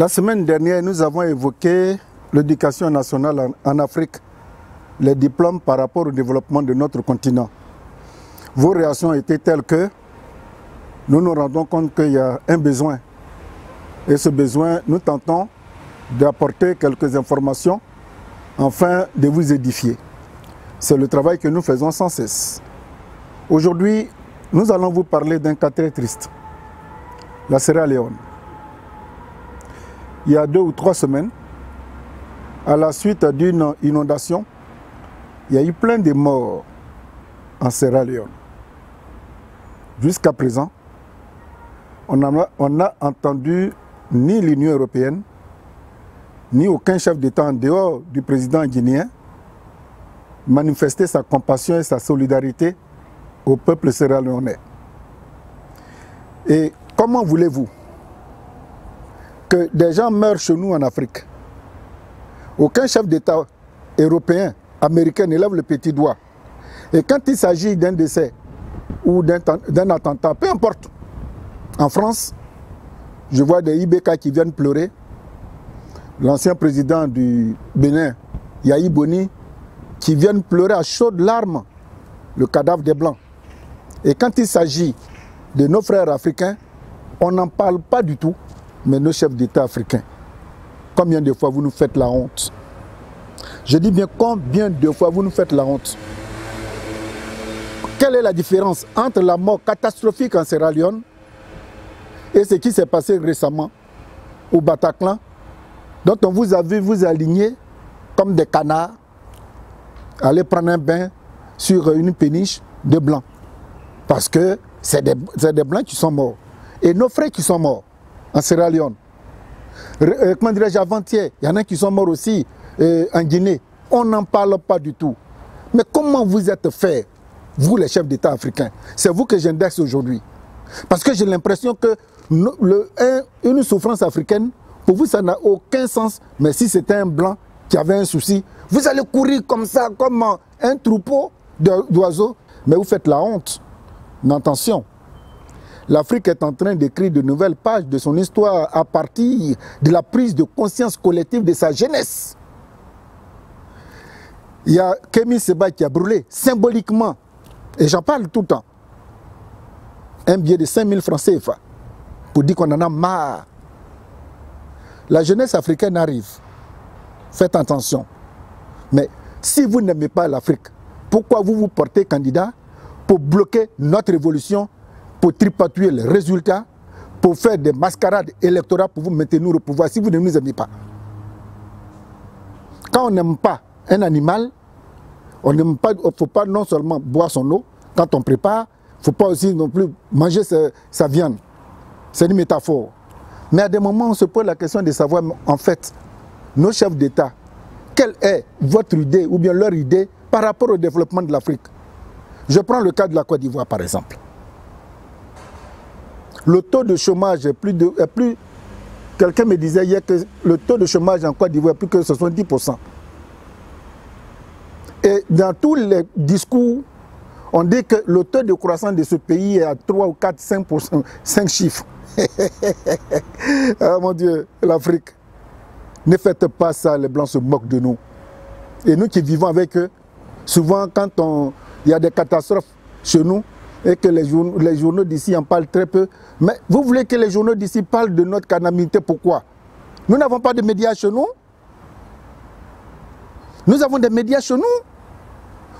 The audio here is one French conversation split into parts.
La semaine dernière, nous avons évoqué l'éducation nationale en Afrique, les diplômes par rapport au développement de notre continent. Vos réactions étaient telles que nous nous rendons compte qu'il y a un besoin. Et ce besoin, nous tentons d'apporter quelques informations afin de vous édifier. C'est le travail que nous faisons sans cesse. Aujourd'hui, nous allons vous parler d'un cas très triste, la Sierra Leone. Il y a 2 ou 3 semaines, à la suite d'une inondation, il y a eu plein de morts en Sierra Leone. Jusqu'à présent, on n'a entendu ni l'Union européenne, ni aucun chef d'État en dehors du président guinéen manifester sa compassion et sa solidarité au peuple sierra-léonais. Et comment voulez-vous que des gens meurent chez nous en Afrique? Aucun chef d'État européen, américain ne lève le petit doigt. Et quand il s'agit d'un décès ou d'un attentat, peu importe, en France, je vois des IBK qui viennent pleurer. L'ancien président du Bénin, Yahi Boni, qui viennent pleurer à chaudes larmes le cadavre des Blancs. Et quand il s'agit de nos frères africains, on n'en parle pas du tout, mais nos chefs d'État africains. Combien de fois vous nous faites la honte? Je dis bien combien de fois vous nous faites la honte? Quelle est la différence entre la mort catastrophique en Sierra Leone et ce qui s'est passé récemment au Bataclan, dont on vous a vu vous aligner comme des canards, aller prendre un bain sur une péniche de blancs? Parce que c'est des blancs qui sont morts. Et nos frères qui sont morts en Sierra Leone. Comment dirais-je, avant-hier, il y en a qui sont morts aussi en Guinée. On n'en parle pas du tout. Mais comment vous êtes fait, vous les chefs d'État africains? C'est vous que j'indexe aujourd'hui. Parce que j'ai l'impression que une souffrance africaine, pour vous, ça n'a aucun sens. Mais si c'était un blanc qui avait un souci, vous allez courir comme ça, comme un troupeau d'oiseaux. Mais vous faites la honte. Mais attention, l'Afrique est en train d'écrire de nouvelles pages de son histoire à partir de la prise de conscience collective de sa jeunesse. Il y a Kémy Séba qui a brûlé symboliquement, et j'en parle tout le temps, un billet de 5000 francs CFA pour dire qu'on en a marre. La jeunesse africaine arrive. Faites attention. Mais si vous n'aimez pas l'Afrique, pourquoi vous vous portez candidat pour bloquer notre évolution, pour tripatouiller les résultats, pour faire des mascarades électorales pour vous maintenir au pouvoir si vous ne nous aimez pas? Quand on n'aime pas un animal, on n'aime pas, il ne faut pas non seulement boire son eau, quand on prépare, il ne faut pas aussi non plus manger sa viande. C'est une métaphore. Mais à des moments, on se pose la question de savoir, en fait, nos chefs d'État, quelle est votre idée ou bien leur idée par rapport au développement de l'Afrique? Je prends le cas de la Côte d'Ivoire, par exemple. Le taux de chômage est plus... Quelqu'un me disait hier que le taux de chômage en Côte d'Ivoire est plus que 70%. Et dans tous les discours, on dit que le taux de croissance de ce pays est à 3 ou 4, 5%, 5 chiffres. Ah mon Dieu, l'Afrique. Ne faites pas ça, les Blancs se moquent de nous. Et nous qui vivons avec eux, souvent quand il y a des catastrophes chez nous et que les journaux d'ici en parlent très peu, mais vous voulez que les journaux d'ici parlent de notre calamité, pourquoi? Nous n'avons pas de médias chez nous. Nous avons des médias chez nous.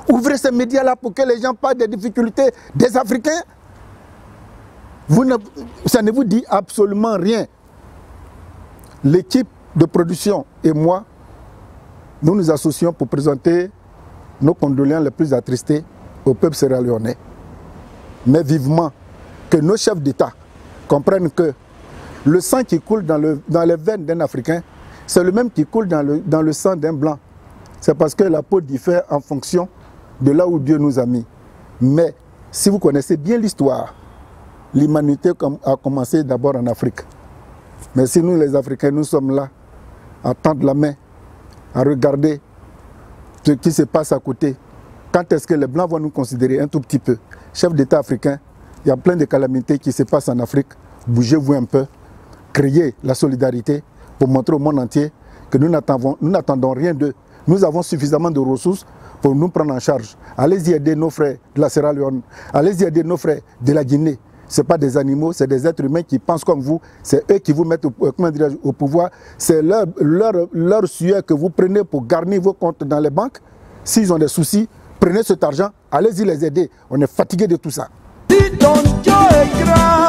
Ouvrez ces médias-là pour que les gens parlent des difficultés des Africains. Ça ne vous dit absolument rien. L'équipe de production et moi, nous nous associons pour présenter nos condoléances les plus attristés au peuple sierra-léonais. Mais vivement que nos chefs d'État comprennent que le sang qui coule dans les veines d'un Africain, c'est le même qui coule dans le sang d'un Blanc. C'est parce que la peau diffère en fonction de là où Dieu nous a mis. Mais si vous connaissez bien l'histoire, l'humanité a commencé d'abord en Afrique. Mais si nous les Africains, nous sommes là, à tendre la main, à regarder ce qui se passe à côté, quand est-ce que les Blancs vont nous considérer un tout petit peu? Chef d'État africain, il y a plein de calamités qui se passent en Afrique. Bougez-vous un peu, créez la solidarité, pour montrer au monde entier que nous n'attendons rien d'eux. Nous avons suffisamment de ressources pour nous prendre en charge. Allez-y aider nos frères de la Sierra Leone, allez-y aider nos frères de la Guinée. Ce n'est pas des animaux, c'est des êtres humains qui pensent comme vous. C'est eux qui vous mettent au pouvoir. C'est leur sueur que vous prenez pour garnir vos comptes dans les banques. S'ils ont des soucis, prenez cet argent, allez-y les aider. On est fatigué de tout ça. Si ton Dieu est grand,